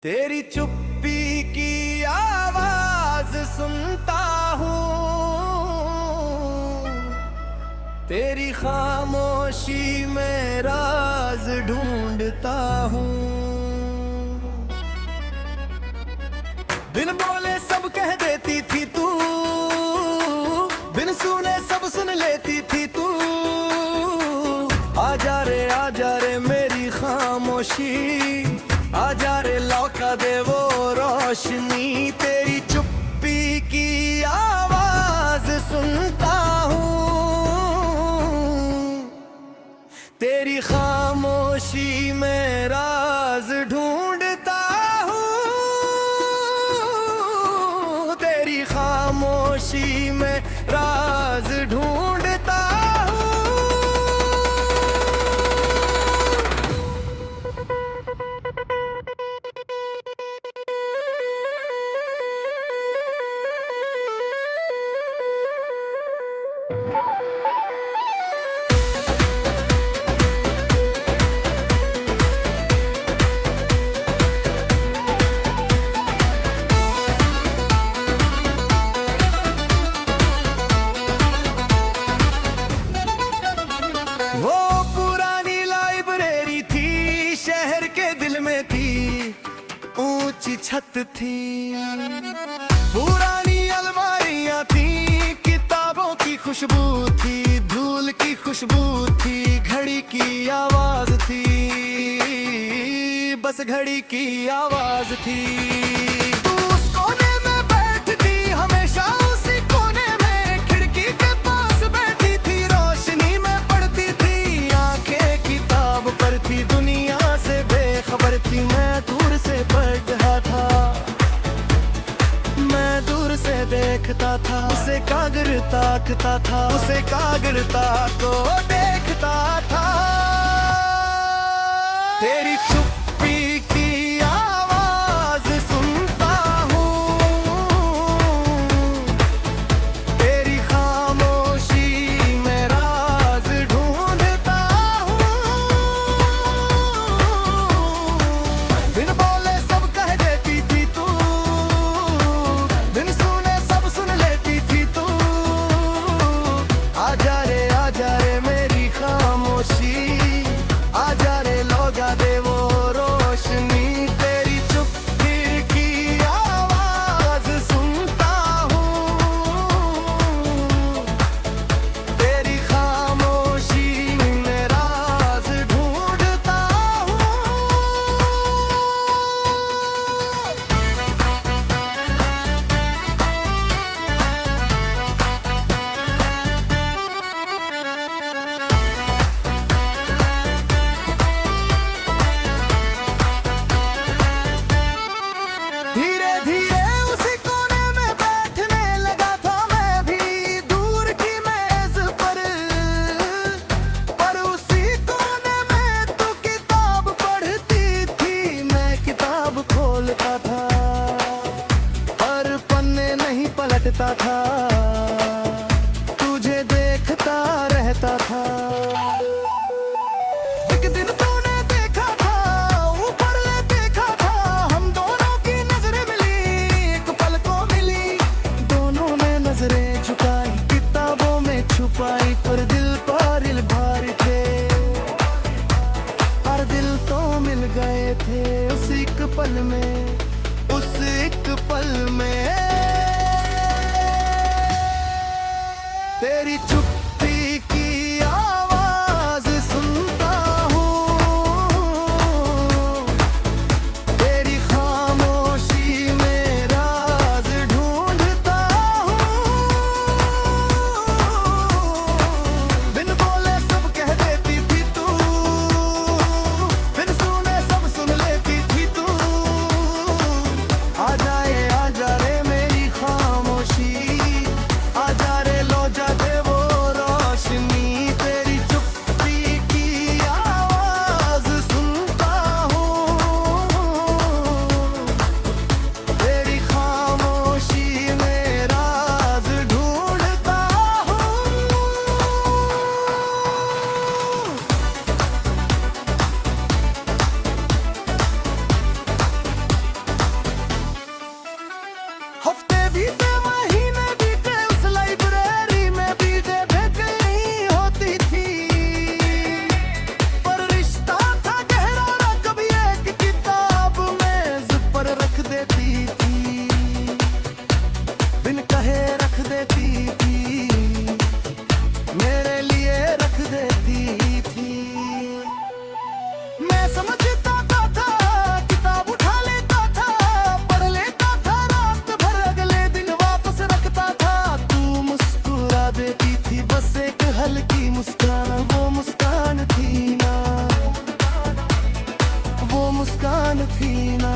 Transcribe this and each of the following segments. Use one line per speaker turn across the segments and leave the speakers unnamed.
तेरी चुप्पी की आवाज सुनता हूँ, तेरी खामोशी में राज ढूंढता हूँ। बिन बोले सब कह देती थी तू, बिन सुने सब सुन लेती थी तू। आजा रे मेरी खामोशी, आजा रे लौटा दे वो रोशनी। तेरी चुप्पी की आवाज सुनता हूँ, तेरी खामोशी में राज ढूंढता हूँ, तेरी खामोशी में राज ढूंढता हूँ। वो पुरानी लाइब्रेरी थी, शहर के दिल में थी, ऊंची छत थी। पुरानी अलमारियां थी, किताबों की खुशबू थी, धूल की खुशबू थी, घड़ी की आवाज थी, बस घड़ी की आवाज थी। तू उस कोने में बैठती, हमेशा उसी कोने में, खिड़की के पास बैठी थी, रोशनी में पड़ती थी, आंखें किताब पर थी, दुनिया से बेखबर थी। मैं दूर से पढ़ रहा था, मैं दूर से देखता था, उसे कागर ताकता था, उसे कागरता को देखता था। तेरी चुप्पी की आवाज सुनता हूँ, तेरी खामोशी में राज ढूंढता हूँ। बिन बोले सब कह देती थी तू, बिन सुने सब सुन लेती थी तू। आजा रे मेरी खामोशी, आजा रे लौटा दे वो रोशनी। तेरी चुप्पी की आवाज सुनता हूँ, तेरी खामोशी में राज ढूंढता हूँ। धीरे धीरे उसी कोने में बैठने लगा था मैं भी, दूर की मेज पर उसी कोने में तू किताब पढ़ती थी। मैं किताब खोलता था, पर पन्ने नहीं पलटता था, तुझे देखता रहता था। एक दिन तूने देखा था, ऊपर ले देखा था, हम दोनों की नजरें मिली, एक पल को मिली, दोनों ने नजरें झुकाई, किताबों में छुपाई, पर दिल पर भारी थे, और दिल तो मिल गए थे उस एक पल में, उस एक पल में। तेरी चुप्पी की आवाज सुनता हूँ, तेरी खामोशी में राज ढूंढता हूँ। बिन बोले सब कह देती थी तू, बिन सुने सब सुन लेती थी तू। आजा रे देती थी, बिन कहे रख देती थी, मेरे लिए रख देती थी। मैं समझता था, किताब उठा लेता था, पढ़ लेता था रात भर, अगले दिन वापस रखता था। तू मुस्कुरा देती थी, बस एक हल्की मुस्कान, वो मुस्कान थी ना, वो मुस्कान थी ना,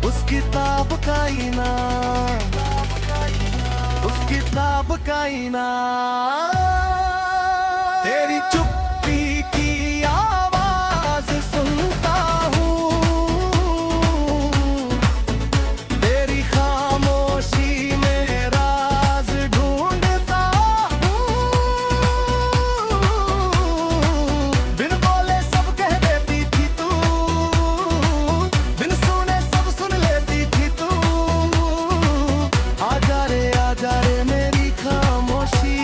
उस किताब का इनाम, उस किताब का इनाम। तेरी चुप्पी की आवाज सुनता हूँ, तेरी खामोशी में राज ढूंढता हूँ। बिन बोले सब कह देती थी तू, बिन सुने सब सुन लेती थी तू। आजा रे मेरी खामोशी,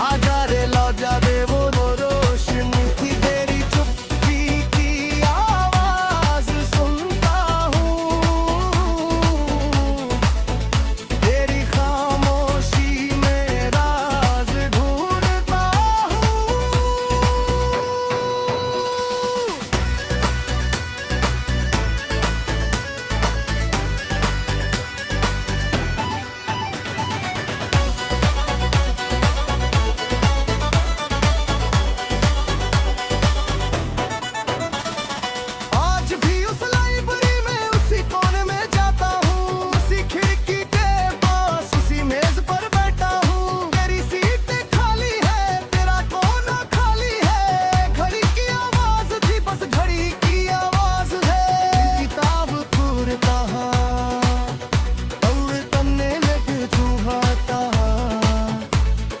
आजा रे लौ जा दे वो रोशनी थी। तेरी चुप्पी की आवाज सुनता हूँ, तेरी खामोशी में राज ढूंढता हूँ। आज भी उस लाइब्रेरी में उसी कोने में जाता हूँ, उसी खिड़की के पास उसी मेज पर बैठा हूँ। तेरी सीट खाली है, तेरा कोना खाली है, घड़ी की आवाज थी, बस घड़ी की आवाज है। किताब पूरता और तन्ने लग चूहाता,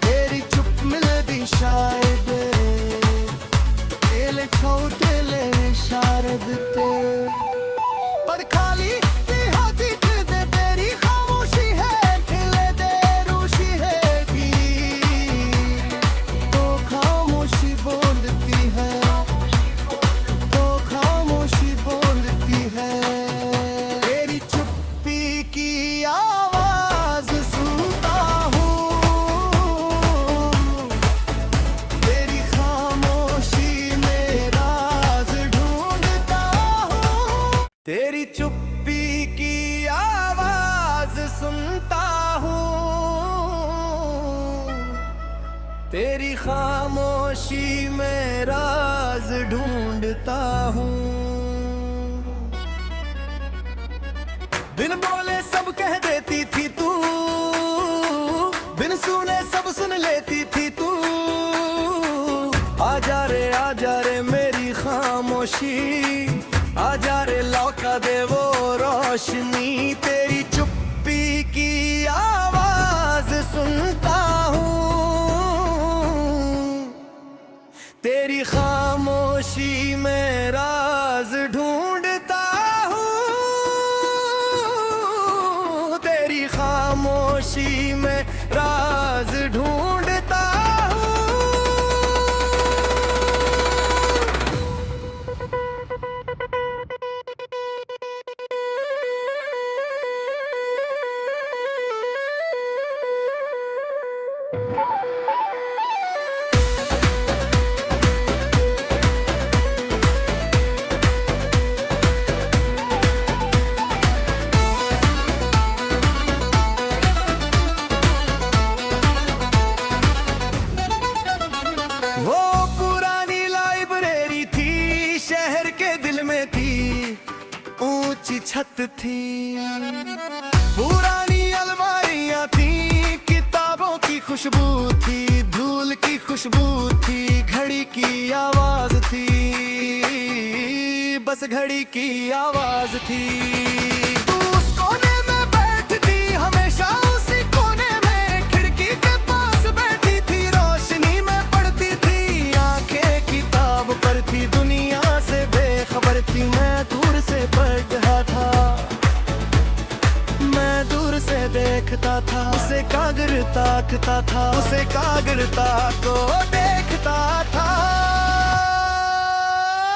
तेरी चुप मिलदी शायद तेले छोटेले शारद ते, पर खाली हाथी दे तेरी खामोशी है, खिले दे रूशी है कि तो खामोशी बोलती है, तो खामोशी बोलती है। तेरी चुप्पी की आवाज सुनता हूँ, तेरी खामोशी में राज ढूंढता हूँ। तेरी चुप्पी की आवाज सुनता हूँ, तेरी खामोशी में राज ढूंढता हूँ। बिन बोले सब कह देती थी तू, बिन सुने सब सुन लेती थी तू। आजा रे मेरी खामोशी, आजा रे लौटा दे वो रोशनी। तेरी चुप्पी की आवाज सुनता हूँ, तेरी खामोशी में राज ढूंढता हूँ, तेरी खामोशी में राज ढूंढता हूँ। वो पुरानी लाइब्रेरी थी, शहर के दिल में थी, ऊंची छत थी, पुरानी अलमारियां थी, किताबों की खुशबू थी, धूल की खुशबू थी, घड़ी की आवाज थी, बस घड़ी की आवाज थी। तू उस कोने में बैठती, हमेशा उसी कोने में, खिड़की के पास बैठी थी, रोशनी में पड़ती थी, आंखें किताब पर थी, दुनिया से बेखबर थी। मैं दूर से पढ़ रहा था, मैं दूर से देखता था, उसे कागर ताकता था, उसे कागर ताको देखता था।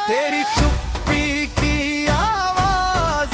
तेरी चुप्पी की आवाज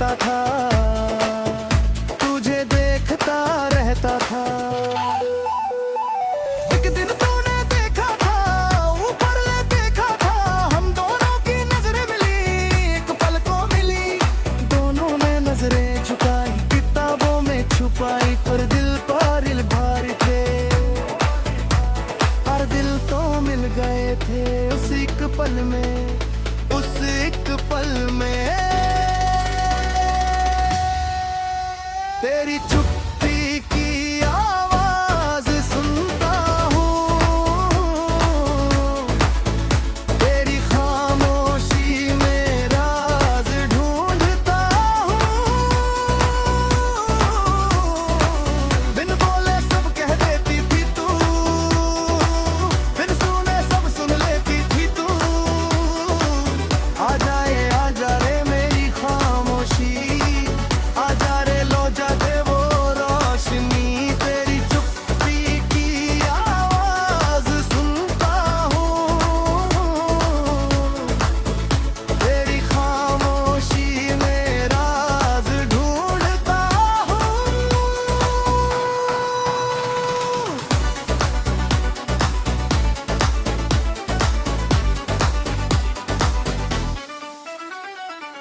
रहता था, तुझे देखता रहता था। एक दिन तूने देखा था, ऊपर ले देखा था, हम दोनों की नजरें मिली, एक पल को मिली। दोनों ने नजरें झुकाई, किताबों में छुपाई, पर दिल पर भारी थे, और दिल तो मिल गए थे उस एक पल में, उस एक पल में। तेरी चुप्पी की आवाज सुनता हूँ, तेरी खामोशी में राज ढूंढता हूँ। बिन बोले सब कह देती थी तू, बिन सुने सब सुन लेती थी तू। आ जा रे मेरी खामोशी, आ जा रे लो जा दे वो रोशनी। तेरी चुप्पी की आवाज सुनता हूँ, तेरी खामोशी में राज ढूंढता हूँ।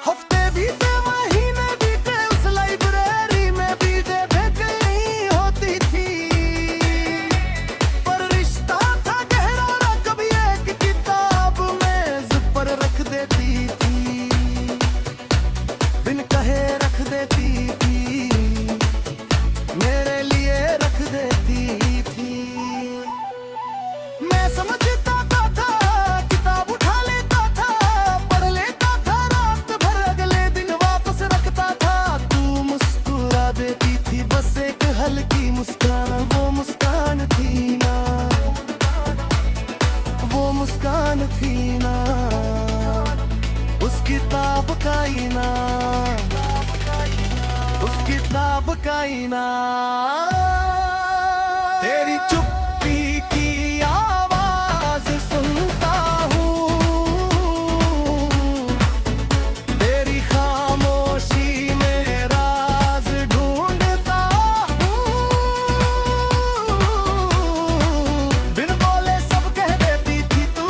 हफ्ते बीते, महीने बीते, उस लाइब्रेरी में बीते, भेंट नहीं होती थी, पर रिश्ता था गहरा ना, कभी एक किताब मेज पर रख देती थी, बिन कहे रख देती थी, मेरे लिए रख देती थी। मैं समझता था, किताब उठा लेता था, पढ़ लेता था रात भर, अगले दिन वापस रखता था। तू मुस्कुरा देती थी, बस एक हल्की मुस्कान, वो मुस्कान थी ना, वो मुस्कान थी ना, उस किताब का इना, उस किताब का इना। तेरी चुप्पी की आवाज सुनता हूँ, तेरी खामोशी में राज ढूंढता हूँ। बिन बोले सब कह देती थी तू,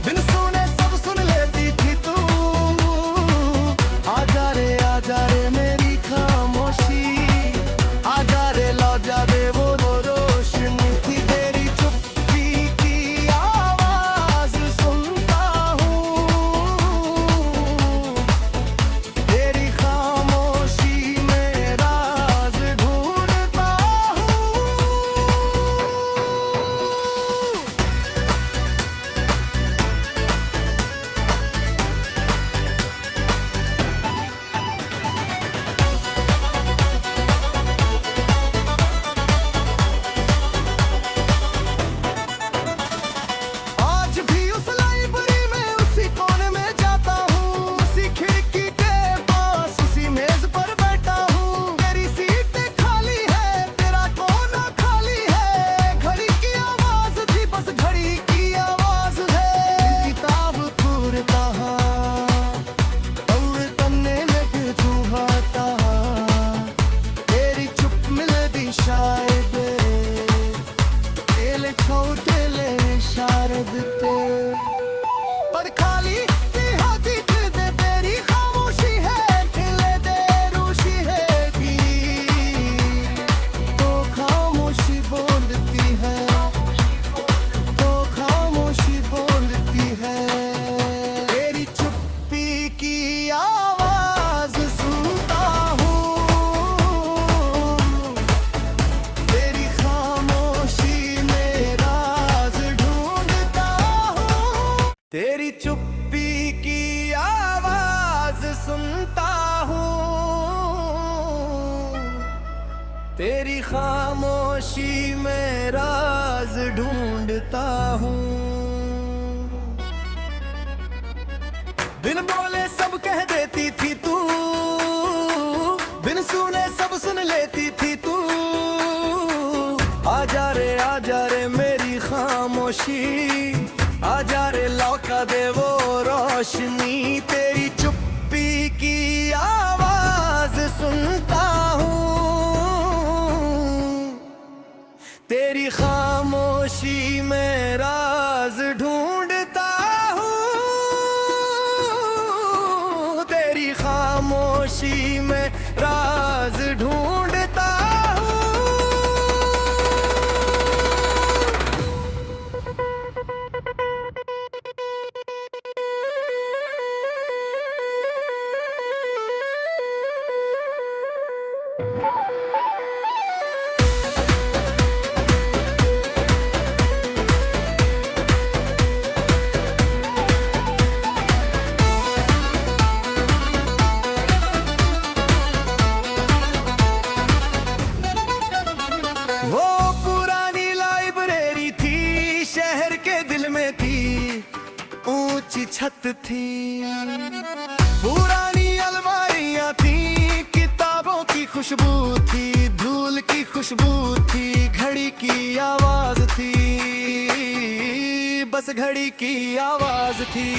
बिन सुने सब सुन लेती थी तू। आ जा रे मेरी खामोशी, आ जा रे लौ जा दे वो रोशनी थी। तेरी चुप्पी की आवाज सुनता हूँ, तेरी खामोशी में राज ढूंढता हूँ। आज भी उस लाइब्रेरी में, उसी कोने में जाता हूँ, उसी खिड़की के पास, उसी मेज पर बैठा हूँ। तेरी सीट खाली है, तेरा कोना खाली है, घड़ी की आवाज थी, बस घड़ी की आवाज है। किताब पूरता और तन्ने लगे चूहाता, तेरी चुप मिलदी शायद, तेले छोटेले शारद ते, पर खाली होती दिल दे, तेरी खामोशी है, खिले दे रूशी है की, तो खामोशी बोलती है, तो खामोशी बोलती है। तेरी चुप्पी की आवाज सुनता हूँ, तेरी खामोशी में राज ढूंढता हूँ। तेरी चुप्पी की आवाज सुनता हूँ, तेरी खामोशी में राज ढूंढता हूँ। बिन बोले सब कह देती थी तू, बिन सुने सब सुन लेती थी तू। आ जा रे मेरी खामोशी, आ जा रे लौटा दे वो रोशनी। तेरी चुप्पी की खामोशी में राज ढूंढता हूँ, तेरी खामोशी में राज ढूंढता हूँ। वो पुरानी लाइब्रेरी थी, शहर के दिल में थी, ऊंची छत थी, पुरानी अलमारियां थी, किताबों की खुशबू थी, धूल की खुशबू थी, घड़ी की आवाज थी, बस घड़ी की आवाज थी।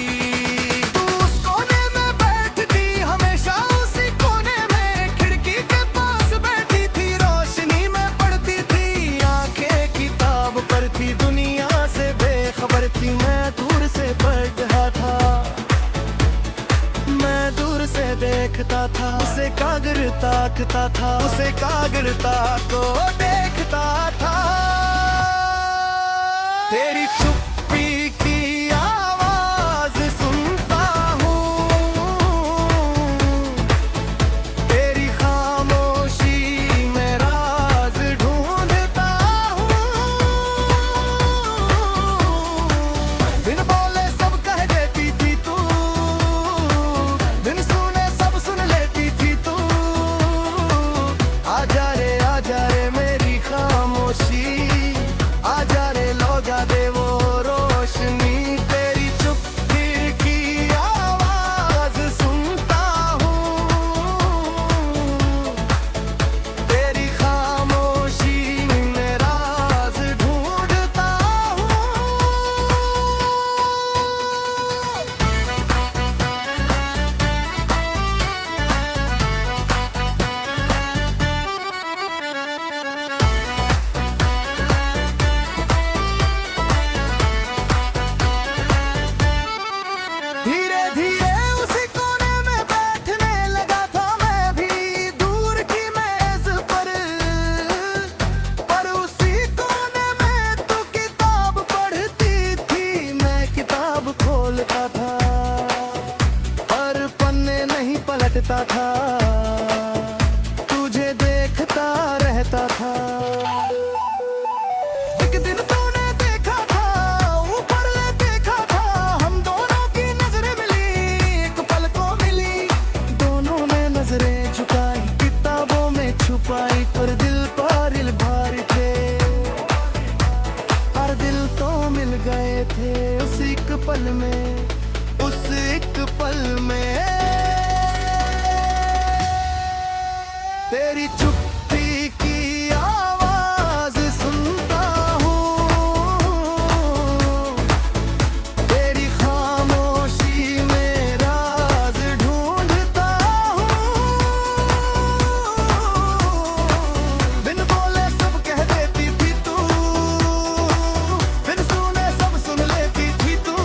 तू उस कोने में बैठती, हमेशा उसी कोने में, खिड़की के पास बैठी थी, रोशनी में पड़ती थी, आंखें किताब पर थी, दुनिया से बेखबर थी। मैं दूर से पढ़ रहा था, मैं दूर से देखता था, उसे कागर ताकता था, उसे कागरता को देखता था। तेरी चुप्पी की आवाज सुनता हूँ, तेरी खामोशी में राज ढूंढता हूँ। बिन बोले सब कह देती थी तू, बिन सुने सब सुन लेती थी तू। आजा रे मेरी खामोशी, आजा रे लो जा दे वो रोशनी। तेरी चुप्पी की आवाज सुनता हूँ, तेरी खामोशी में राज ढूंढता हूँ। धीरे धीरे उसी कोने में बैठने लगा था मैं भी, दूर की मेज पर उसी कोने में तू किताब पढ़ती थी। मैं किताब खोलता था, पर पन्ने नहीं पलटता था, तुझे देखता रहता था। एक दिन तूने देखा था, ऊपर ले देखा था, हम दोनों की नजरें मिली, एक पल को मिली, दोनों ने नजरें झुकाई, किताबों में छुपाई, पर दिल पर भारी थे, और दिल तो मिल गए थे उस एक पल में, उस एक पल में। तेरी चुप्पी की आवाज सुनता हूँ, तेरी खामोशी में राज ढूंढता हूँ। बिन बोले सब कह देती थी तू, बिन सुने सब सुन लेती थी तू।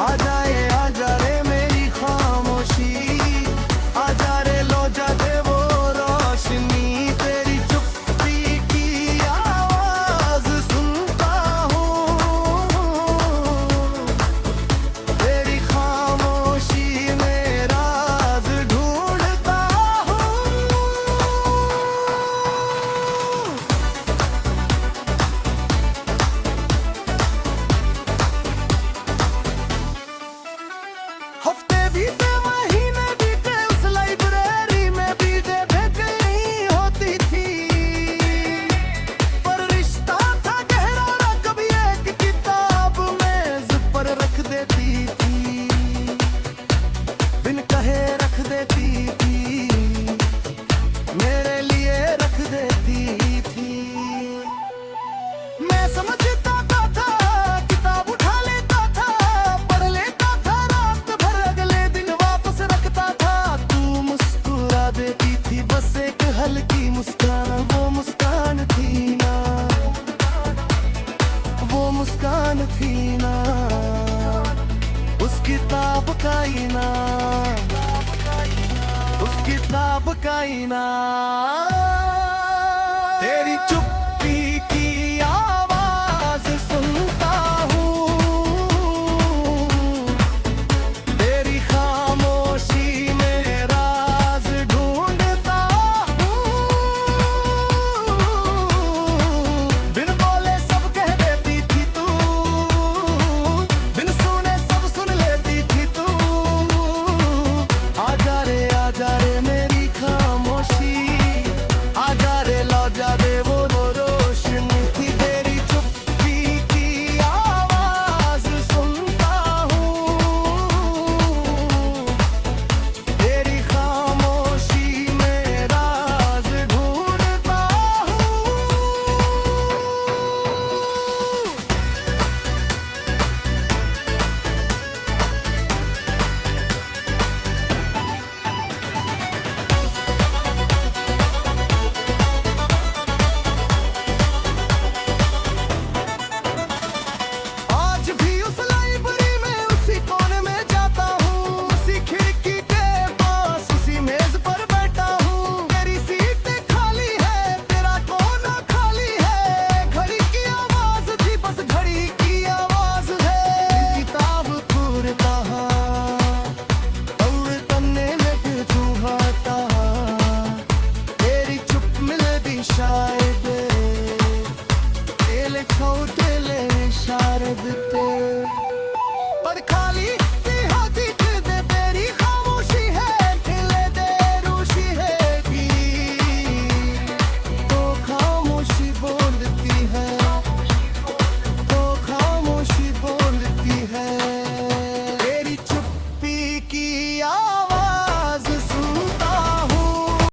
आजा रे मेरी खामोशी, आजा रे लो जा दे वो रोशनी। तेरी चुप्पी की आवाज सुनता हूँ, तेरी खामोशी में राज ढूंढता हूँ। हफ्ते बीते, महीने बीते, उस लाइब्रेरी में बीते, भेंट नहीं होती थी, पर रिश्ता था गहरा ना, कभी एक किताब मेज पर रख देती थी, बिन कहे रख देती थी, मेरे लिए रख देती थी। मैं समझता था, किताब उठा लेता था, पढ़ लेता था, रात भर अगले दिन वापस रखता था। तू मुस्कुरा देती थी, बस एक हल्की मुस्कान, वो मुस्कान थी ना, का इनाम, उस किताब का इनाम। तेरी चुप